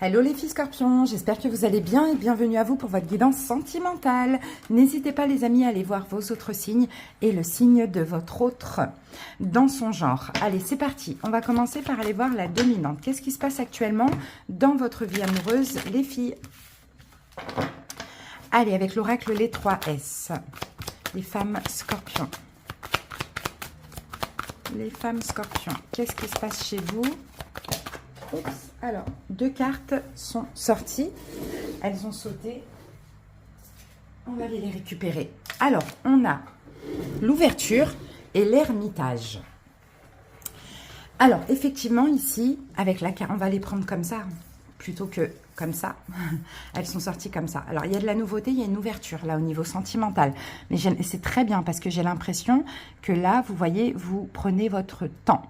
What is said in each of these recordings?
Hello les filles scorpions, j'espère que vous allez bien et bienvenue à vous pour votre guidance sentimentale. N'hésitez pas les amis à aller voir vos autres signes et le signe de votre autre dans son genre. Allez, c'est parti. On va commencer par aller voir la dominante. Qu'est-ce qui se passe actuellement dans votre vie amoureuse, les filles? Allez, avec l'oracle les 3S. Les femmes scorpions. Les femmes scorpions, qu'est-ce qui se passe chez vous? Oups. Alors, deux cartes sont sorties. Elles ont sauté. On va aller les récupérer. Alors, on a l'ouverture et l'ermitage. Alors, effectivement, ici, avec la carte, on va les prendre comme ça, plutôt que comme ça. Elles sont sorties comme ça. Alors, il y a de la nouveauté, il y a une ouverture, là, au niveau sentimental. Mais c'est très bien, parce que j'ai l'impression que là, vous voyez, vous prenez votre temps.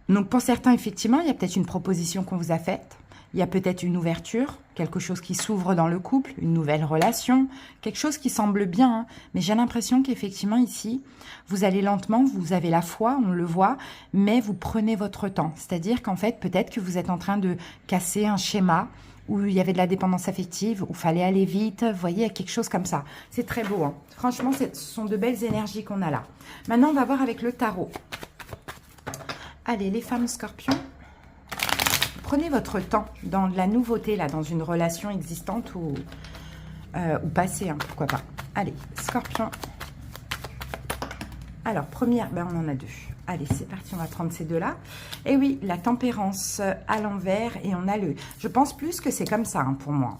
Donc, pour certains, effectivement, il y a peut-être une proposition qu'on vous a faite. Il y a peut-être une ouverture, quelque chose qui s'ouvre dans le couple, une nouvelle relation, quelque chose qui semble bien. Hein. Mais j'ai l'impression qu'effectivement, ici, vous allez lentement, vous avez la foi, on le voit, mais vous prenez votre temps. C'est-à-dire qu'en fait, peut-être que vous êtes en train de casser un schéma où il y avait de la dépendance affective, où il fallait aller vite. Vous voyez, il y a quelque chose comme ça. C'est très beau. Hein. Franchement, ce sont de belles énergies qu'on a là. Maintenant, on va voir avec le tarot. Allez, les femmes scorpions, prenez votre temps dans de la nouveauté, là, dans une relation existante ou passée, hein, pourquoi pas. Allez, scorpion. Alors, première, ben on en a deux. Allez, c'est parti, on va prendre ces deux-là. Et oui, la tempérance à l'envers et on a le... Je pense plus que c'est comme ça, hein, pour moi.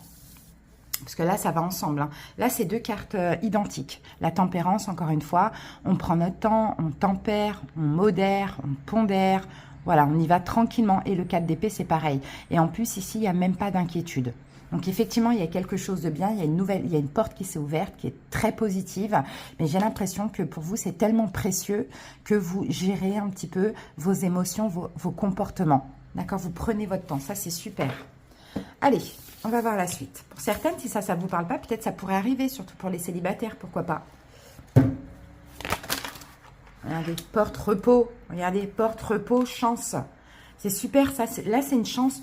Parce que là, ça va ensemble. Hein. Là, c'est deux cartes identiques. La tempérance, encore une fois, on prend notre temps, on tempère, on modère, on pondère. Voilà, on y va tranquillement. Et le 4 d'épée, c'est pareil. Et en plus, ici, il n'y a même pas d'inquiétude. Donc, effectivement, il y a quelque chose de bien. Il y a une porte qui s'est ouverte, qui est très positive. Mais j'ai l'impression que pour vous, c'est tellement précieux que vous gérez un petit peu vos émotions, vos comportements. D'accord? Vous prenez votre temps. Ça, c'est super. Allez, on va voir la suite. Pour certaines, si ça ne vous parle pas, peut-être ça pourrait arriver, surtout pour les célibataires, pourquoi pas. Regardez, porte-repos. Regardez, porte-repos, chance. C'est super, ça. Là, c'est une chance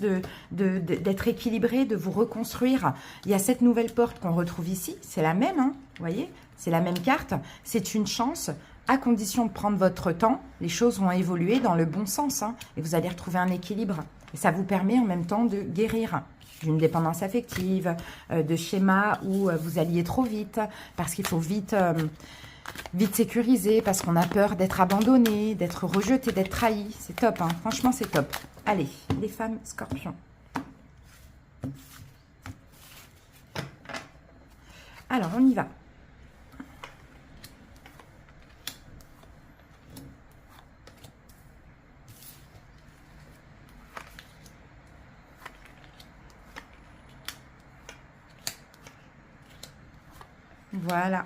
d'être équilibré, de vous reconstruire. Il y a cette nouvelle porte qu'on retrouve ici. C'est la même, hein, vous voyez? C'est la même carte. C'est une chance, à condition de prendre votre temps. Les choses vont évoluer dans le bon sens, hein, et vous allez retrouver un équilibre. Et ça vous permet en même temps de guérir d'une dépendance affective, de schémas où vous alliez trop vite, parce qu'il faut vite sécuriser, parce qu'on a peur d'être abandonné, d'être rejeté, d'être trahi. C'est top, hein. Franchement, c'est top. Allez, les femmes scorpions. Alors, on y va. Voilà.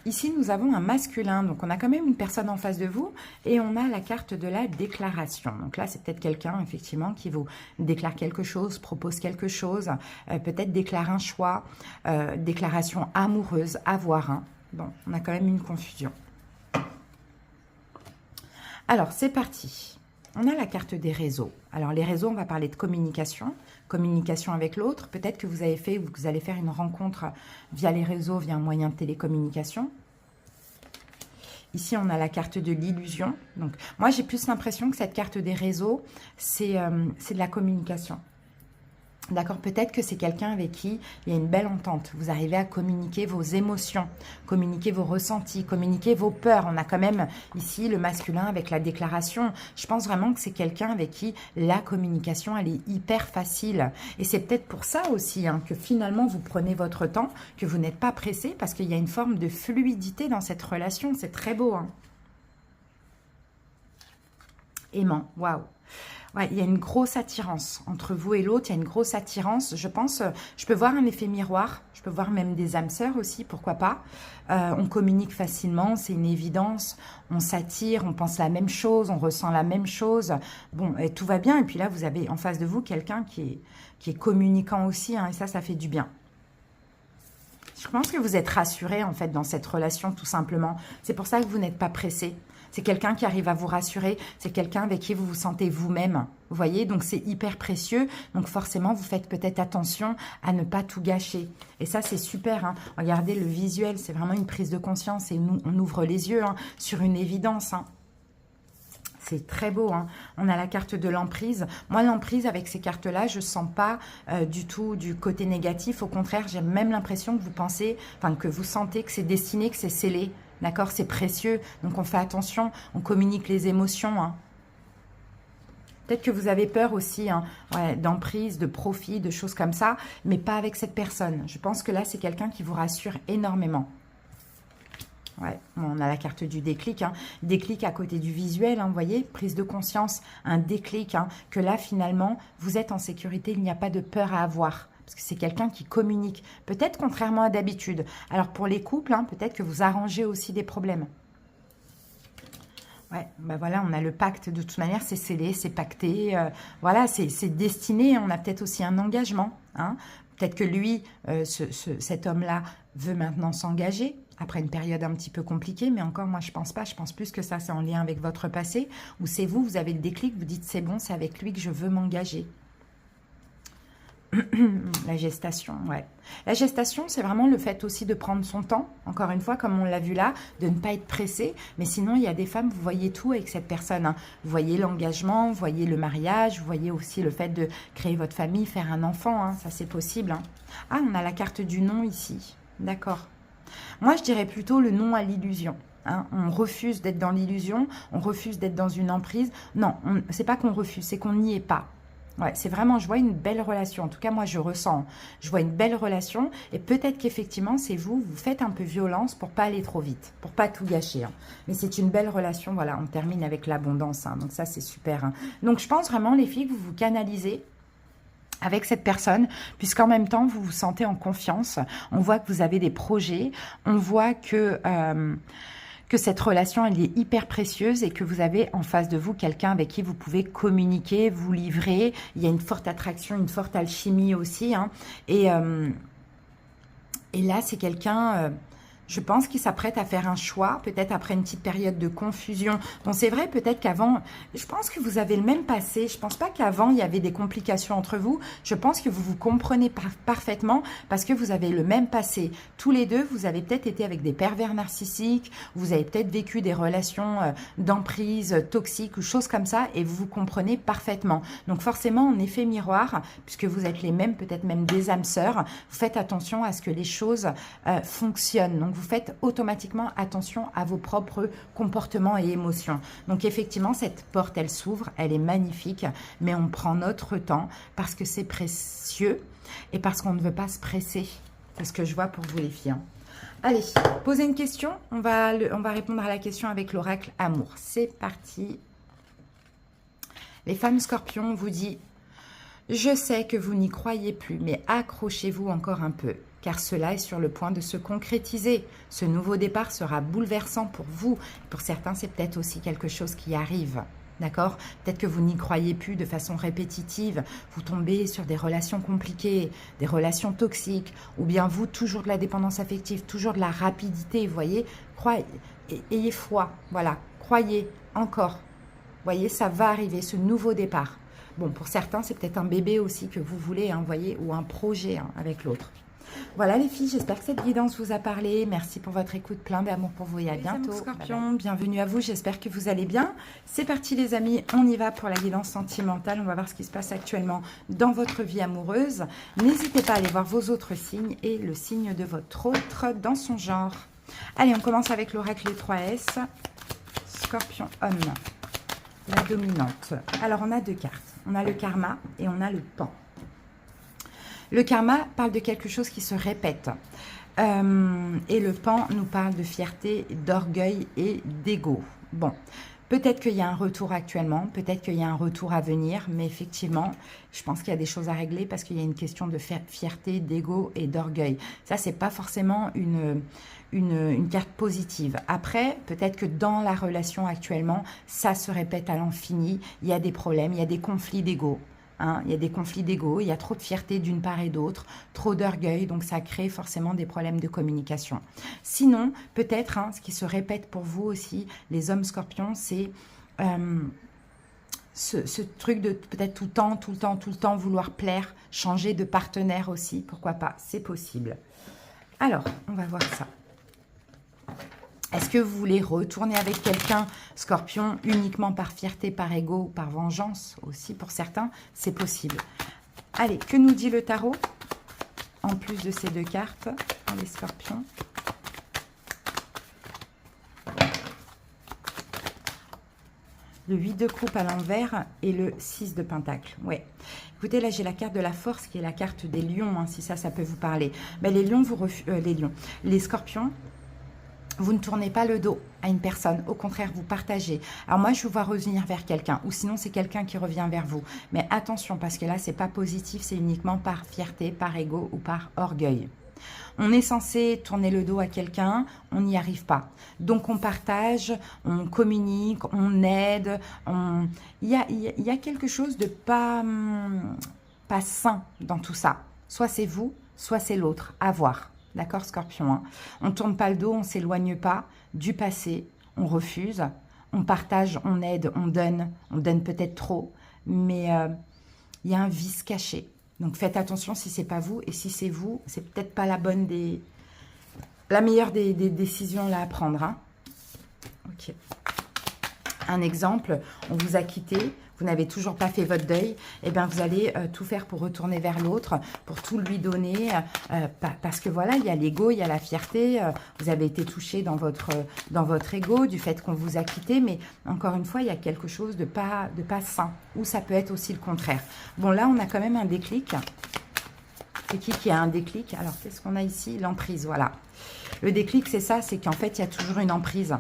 Ici, nous avons un masculin. Donc, on a quand même une personne en face de vous. Et on a la carte de la déclaration. Donc là, c'est peut-être quelqu'un, effectivement, qui vous déclare quelque chose, propose quelque chose. Peut-être déclare un choix. Déclaration amoureuse, avoir un. Bon, on a quand même une confusion. Alors, c'est parti. On a la carte des réseaux. Alors, les réseaux, on va parler de communication. Communication avec l'autre. Peut-être que vous avez fait ou que vous allez faire une rencontre via les réseaux, via un moyen de télécommunication. Ici, on a la carte de l'illusion. Donc, moi, j'ai plus l'impression que cette carte des réseaux, c'est de la communication. D'accord, peut-être que c'est quelqu'un avec qui il y a une belle entente. Vous arrivez à communiquer vos émotions, communiquer vos ressentis, communiquer vos peurs. On a quand même ici le masculin avec la déclaration. Je pense vraiment que c'est quelqu'un avec qui la communication, elle est hyper facile. Et c'est peut-être pour ça aussi, hein, que finalement, vous prenez votre temps, que vous n'êtes pas pressé, parce qu'il y a une forme de fluidité dans cette relation. C'est très beau. Hein. Aimant, waouh. Ouais, il y a une grosse attirance entre vous et l'autre. Il y a une grosse attirance. Je pense, je peux voir un effet miroir. Je peux voir même des âmes sœurs aussi, pourquoi pas. On communique facilement, c'est une évidence. On s'attire, on pense la même chose, on ressent la même chose. Bon, et tout va bien. Et puis là, vous avez en face de vous quelqu'un qui est communicant aussi. Hein, et ça fait du bien. Je pense que vous êtes rassuré en fait dans cette relation tout simplement. C'est pour ça que vous n'êtes pas pressé. C'est quelqu'un qui arrive à vous rassurer. C'est quelqu'un avec qui vous vous sentez vous-même. Vous voyez, donc c'est hyper précieux. Donc forcément, vous faites peut-être attention à ne pas tout gâcher. Et ça, c'est super. Hein. Regardez le visuel, c'est vraiment une prise de conscience. Et nous, on ouvre les yeux hein, sur une évidence. Hein. C'est très beau. Hein. On a la carte de l'emprise. Moi, l'emprise, avec ces cartes-là, je ne sens pas du tout du côté négatif. Au contraire, j'ai même l'impression que vous pensez, enfin que vous sentez que c'est destiné, que c'est scellé. D'accord? C'est précieux. Donc, on fait attention. On communique les émotions. Hein. Peut-être que vous avez peur aussi hein, ouais, d'emprise, de profit, de choses comme ça, mais pas avec cette personne. Je pense que là, c'est quelqu'un qui vous rassure énormément. Ouais, on a la carte du déclic. Hein. Déclic à côté du visuel, hein, vous voyez, prise de conscience, un déclic, hein, que là, finalement, vous êtes en sécurité, il n'y a pas de peur à avoir. Parce que c'est quelqu'un qui communique, peut-être contrairement à d'habitude. Alors, pour les couples, hein, peut-être que vous arrangez aussi des problèmes. Ouais, ben voilà, on a le pacte, de toute manière, c'est scellé, c'est pacté, voilà, c'est destiné, on a peut-être aussi un engagement, hein. Peut-être que lui, cet homme-là, veut maintenant s'engager, après une période un petit peu compliquée, mais encore, moi, je pense pas, je pense plus que ça, c'est en lien avec votre passé, ou c'est vous, vous avez le déclic, vous dites, c'est bon, c'est avec lui que je veux m'engager. La gestation, ouais. La gestation, c'est vraiment le fait aussi de prendre son temps. Encore une fois, comme on l'a vu là, de ne pas être pressé. Mais sinon, il y a des femmes, vous voyez tout avec cette personne. Hein. Vous voyez l'engagement, vous voyez le mariage, vous voyez aussi le fait de créer votre famille, faire un enfant. Hein. Ça, c'est possible. Hein. Ah, on a la carte du non ici. D'accord. Moi, je dirais plutôt le non à l'illusion. Hein. On refuse d'être dans l'illusion, on refuse d'être dans une emprise. Non, c'est pas qu'on refuse, c'est qu'on n'y est pas. Ouais, c'est vraiment, je vois une belle relation. En tout cas, moi, je ressens. Je vois une belle relation. Et peut-être qu'effectivement, c'est vous, vous faites un peu violence pour pas aller trop vite, pour pas tout gâcher. Hein. Mais c'est une belle relation. Voilà, on termine avec l'abondance. Hein. Donc ça, c'est super. Hein. Donc, je pense vraiment, les filles, que vous vous canalisez avec cette personne, puisqu'en même temps, vous vous sentez en confiance. On voit que vous avez des projets. On voit que cette relation, elle est hyper précieuse et que vous avez en face de vous quelqu'un avec qui vous pouvez communiquer, vous livrer. Il y a une forte attraction, une forte alchimie aussi. Hein. Et là, c'est quelqu'un... je pense qu'il s'apprête à faire un choix, peut-être après une petite période de confusion. Bon, c'est vrai, peut-être qu'avant, je pense que vous avez le même passé. Je pense pas qu'avant, il y avait des complications entre vous. Je pense que vous vous comprenez parfaitement parce que vous avez le même passé. Tous les deux, vous avez peut-être été avec des pervers narcissiques, vous avez peut-être vécu des relations d'emprise toxiques ou choses comme ça et vous vous comprenez parfaitement. Donc forcément, en effet miroir, puisque vous êtes les mêmes, peut-être même des âmes sœurs, vous faites attention à ce que les choses fonctionnent. Donc, vous faites automatiquement attention à vos propres comportements et émotions. Donc, effectivement, cette porte, elle s'ouvre, elle est magnifique, mais on prend notre temps parce que c'est précieux et parce qu'on ne veut pas se presser. C'est ce que je vois pour vous, les filles. Hein. Allez, posez une question. On va répondre à la question avec l'oracle amour. C'est parti. Les femmes scorpions, on vous dit... Je sais que vous n'y croyez plus, mais accrochez-vous encore un peu, car cela est sur le point de se concrétiser. Ce nouveau départ sera bouleversant pour vous. Pour certains, c'est peut-être aussi quelque chose qui arrive. D'accord? Peut-être que vous n'y croyez plus de façon répétitive. Vous tombez sur des relations compliquées, des relations toxiques, ou bien vous, toujours de la dépendance affective, toujours de la rapidité. Vous voyez? Ayez foi. Voilà. Croyez encore. Vous voyez, ça va arriver, ce nouveau départ. Bon, pour certains, c'est peut-être un bébé aussi que vous voulez, hein, voyez, ou un projet hein, avec l'autre. Voilà les filles, j'espère que cette guidance vous a parlé. Merci pour votre écoute, plein d'amour pour vous et à bientôt. Scorpion, bienvenue à vous, j'espère que vous allez bien. C'est parti les amis, on y va pour la guidance sentimentale. On va voir ce qui se passe actuellement dans votre vie amoureuse. N'hésitez pas à aller voir vos autres signes et le signe de votre autre dans son genre. Allez, on commence avec l'oracle des 3S. Scorpion homme, la dominante. Alors, on a deux cartes. On a le karma et on a le pan. Le karma parle de quelque chose qui se répète. Et le pan nous parle de fierté, d'orgueil et d'ego. Bon, peut-être qu'il y a un retour actuellement, peut-être qu'il y a un retour à venir, mais effectivement, je pense qu'il y a des choses à régler parce qu'il y a une question de fierté, d'ego et d'orgueil. Ça, c'est pas forcément une carte positive. Après, peut-être que dans la relation actuellement, ça se répète à l'infini. Il y a des problèmes, il y a des conflits d'ego. Hein, il y a des conflits d'ego, il y a trop de fierté d'une part et d'autre, trop d'orgueil, donc ça crée forcément des problèmes de communication. Sinon, peut-être, hein, ce qui se répète pour vous aussi, les hommes scorpions, c'est ce truc de peut-être tout le temps vouloir plaire, changer de partenaire aussi, pourquoi pas, c'est possible. Alors, on va voir ça. Est-ce que vous voulez retourner avec quelqu'un, Scorpion, uniquement par fierté, par ego ou par vengeance aussi pour certains? C'est possible. Allez, que nous dit le tarot en plus de ces deux cartes, les Scorpions? Le 8 de coupe à l'envers et le 6 de pentacle. Ouais. Écoutez, là, j'ai la carte de la force qui est la carte des lions, hein, si ça peut vous parler. Ben, les lions, les scorpions, vous ne tournez pas le dos à une personne. Au contraire, vous partagez. Alors moi, je vous vois revenir vers quelqu'un. Ou sinon, c'est quelqu'un qui revient vers vous. Mais attention, parce que là, c'est pas positif. C'est uniquement par fierté, par ego ou par orgueil. On est censé tourner le dos à quelqu'un, on n'y arrive pas. Donc, on partage, on communique, on aide. Il y a quelque chose de pas sain dans tout ça. Soit c'est vous, soit c'est l'autre. À voir. D'accord, Scorpion, hein. On ne tourne pas le dos, on ne s'éloigne pas du passé, on refuse, on partage, on aide, on donne peut-être trop, mais il y a un vice caché. Donc faites attention si ce n'est pas vous, et si c'est vous, c'est peut-être pas la meilleure des décisions là à prendre. Hein. Ok. Un exemple, on vous a quitté, vous n'avez toujours pas fait votre deuil, et bien vous allez tout faire pour retourner vers l'autre, pour tout lui donner, parce que voilà, il y a l'ego, il y a la fierté, vous avez été touché dans votre ego du fait qu'on vous a quitté, mais encore une fois, il y a quelque chose de pas sain, ou ça peut être aussi le contraire. Bon, là, on a quand même un déclic. C'est qui a un déclic? Alors, qu'est-ce qu'on a ici? L'emprise, voilà. Le déclic, c'est ça, c'est qu'en fait, il y a toujours une emprise.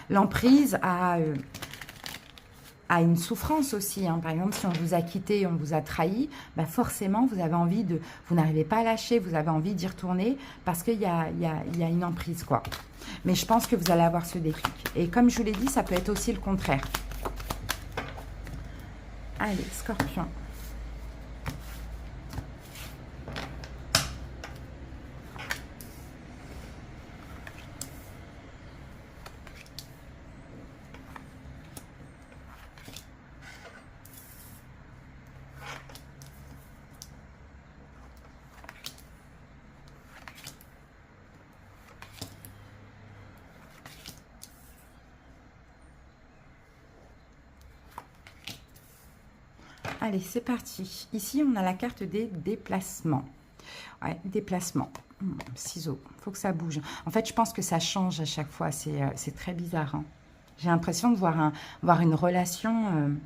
L'emprise a une souffrance aussi. Hein. Par exemple, si on vous a quitté, on vous a trahi, bah forcément, vous avez envie vous n'arrivez pas à lâcher, vous avez envie d'y retourner parce qu'il y a une emprise, quoi. Mais je pense que vous allez avoir ce déclic. Et comme je vous l'ai dit, ça peut être aussi le contraire. Allez, Scorpion. Allez, c'est parti. Ici, on a la carte des déplacements. Ouais, déplacements. Ciseaux. Il faut que ça bouge. En fait, je pense que ça change à chaque fois. C'est très bizarre. Hein. J'ai l'impression de voir une relation...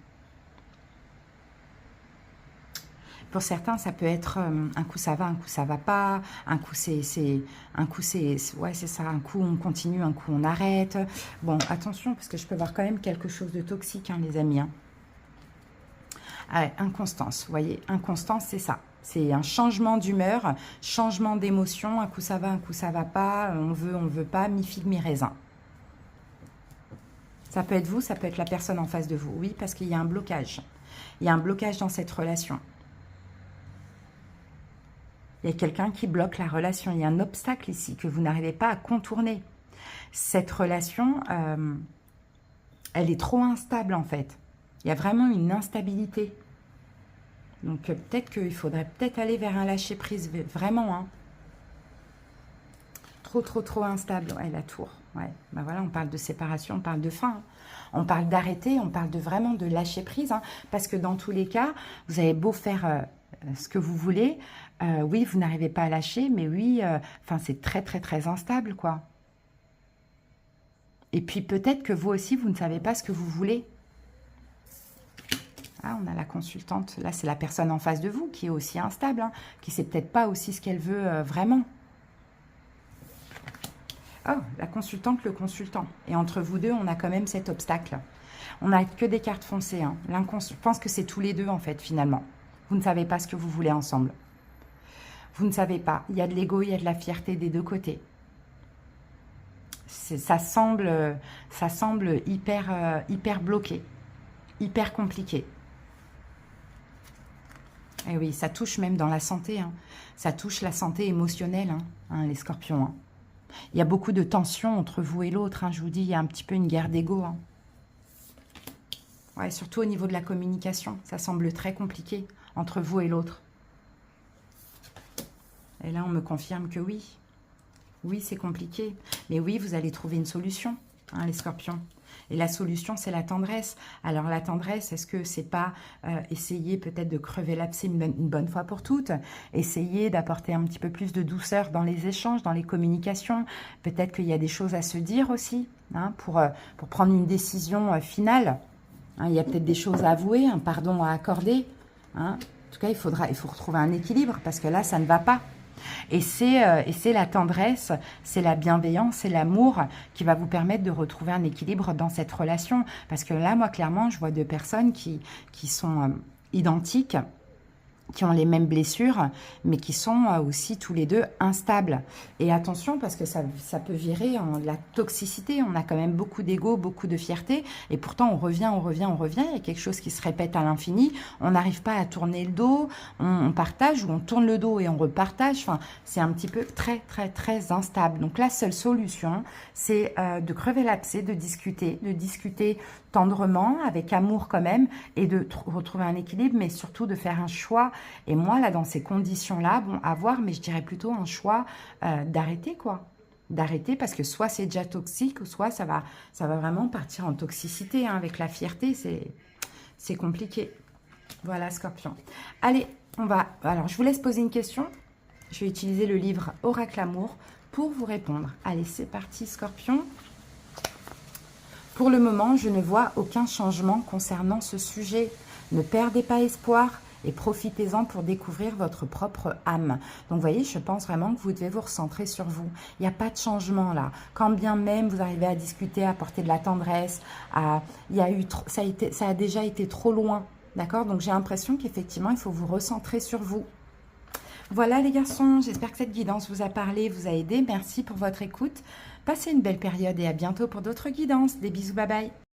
Pour certains, ça peut être un coup ça va, un coup ça va pas, un coup ouais, c'est ça, un coup on continue, un coup on arrête. Bon, attention, parce que je peux voir quand même quelque chose de toxique, hein, les amis. Hein. Ouais, inconstance, vous voyez, inconstance, c'est ça. C'est un changement d'humeur, changement d'émotion, un coup ça va, un coup ça va pas, on veut pas, mi-figue, mi-raisin. Ça peut être vous, ça peut être la personne en face de vous, oui, parce qu'il y a un blocage. Il y a un blocage dans cette relation. Il y a quelqu'un qui bloque la relation, il y a un obstacle ici que vous n'arrivez pas à contourner. Cette relation, elle est trop instable en fait. Il y a vraiment une instabilité. Donc peut-être qu'il faudrait peut-être aller vers un lâcher-prise, vraiment. Hein. Trop instable. Ouais, la tour. Ouais. Ben voilà, on parle de séparation, on parle de fin. Hein. On parle d'arrêter, on parle vraiment de lâcher-prise. Hein, parce que dans tous les cas, vous avez beau faire ce que vous voulez, oui, vous n'arrivez pas à lâcher, mais oui, c'est très instable, quoi. Et puis peut-être que vous aussi, vous ne savez pas ce que vous voulez. Ah, on a la consultante. Là, c'est la personne en face de vous qui est aussi instable, hein, qui ne sait peut-être pas aussi ce qu'elle veut vraiment. Oh, la consultante, le consultant. Et entre vous deux, on a quand même cet obstacle. On n'a que des cartes foncées. Hein. Je pense que c'est tous les deux, en fait, finalement. Vous ne savez pas ce que vous voulez ensemble. Vous ne savez pas. Il y a de l'ego, il y a de la fierté des deux côtés. Ça semble hyper bloqué, hyper compliqué. Et oui, ça touche même dans la santé. Hein. Ça touche la santé émotionnelle, les scorpions. Hein. Il y a beaucoup de tensions entre vous et l'autre. Hein. Je vous dis, il y a un petit peu une guerre d'ego. Hein. Ouais, surtout au niveau de la communication. Ça semble très compliqué entre vous et l'autre. Et là, on me confirme que oui. Oui, c'est compliqué. Mais oui, vous allez trouver une solution, les scorpions. Et la solution, c'est la tendresse. Alors, la tendresse, est-ce que c'est pas essayer peut-être de crever l'abcès une bonne fois pour toutes? Essayer d'apporter un petit peu plus de douceur dans les échanges, dans les communications. Peut-être qu'il y a des choses à se dire aussi, pour prendre une décision finale. Il y a peut-être des choses à avouer, un pardon à accorder. En tout cas, il faut retrouver un équilibre parce que là, ça ne va pas. Et c'est la tendresse, c'est la bienveillance, c'est l'amour qui va vous permettre de retrouver un équilibre dans cette relation. Parce que là, moi, clairement, je vois deux personnes qui sont identiques, qui ont les mêmes blessures, mais qui sont aussi tous les deux instables. Et attention, parce que ça peut virer en de la toxicité. On a quand même beaucoup d'ego, beaucoup de fierté, et pourtant on revient. Il y a quelque chose qui se répète à l'infini. On n'arrive pas à tourner le dos, on partage, ou on tourne le dos et on repartage. Enfin, c'est un petit peu très, très, très instable. Donc la seule solution, c'est de crever l'abcès, de discuter tendrement, avec amour quand même, et de retrouver un équilibre, mais surtout de faire un choix. Et moi, là, dans ces conditions-là, bon, à voir, mais je dirais plutôt un choix d'arrêter, quoi. D'arrêter, parce que soit c'est déjà toxique, ou soit ça va vraiment partir en toxicité. Avec la fierté, c'est compliqué. Voilà, Scorpion. Allez, alors, je vous laisse poser une question. Je vais utiliser le livre Oracle Amour pour vous répondre. Allez, c'est parti, Scorpion. Pour le moment, je ne vois aucun changement concernant ce sujet. Ne perdez pas espoir et profitez-en pour découvrir votre propre âme. Donc, vous voyez, je pense vraiment que vous devez vous recentrer sur vous. Il n'y a pas de changement là. Quand bien même vous arrivez à discuter, à apporter de la tendresse, ça a déjà été trop loin. D'accord? Donc, j'ai l'impression qu'effectivement, il faut vous recentrer sur vous. Voilà les garçons, j'espère que cette guidance vous a parlé, vous a aidé. Merci pour votre écoute. Passez une belle période et à bientôt pour d'autres guidances. Des bisous, bye bye.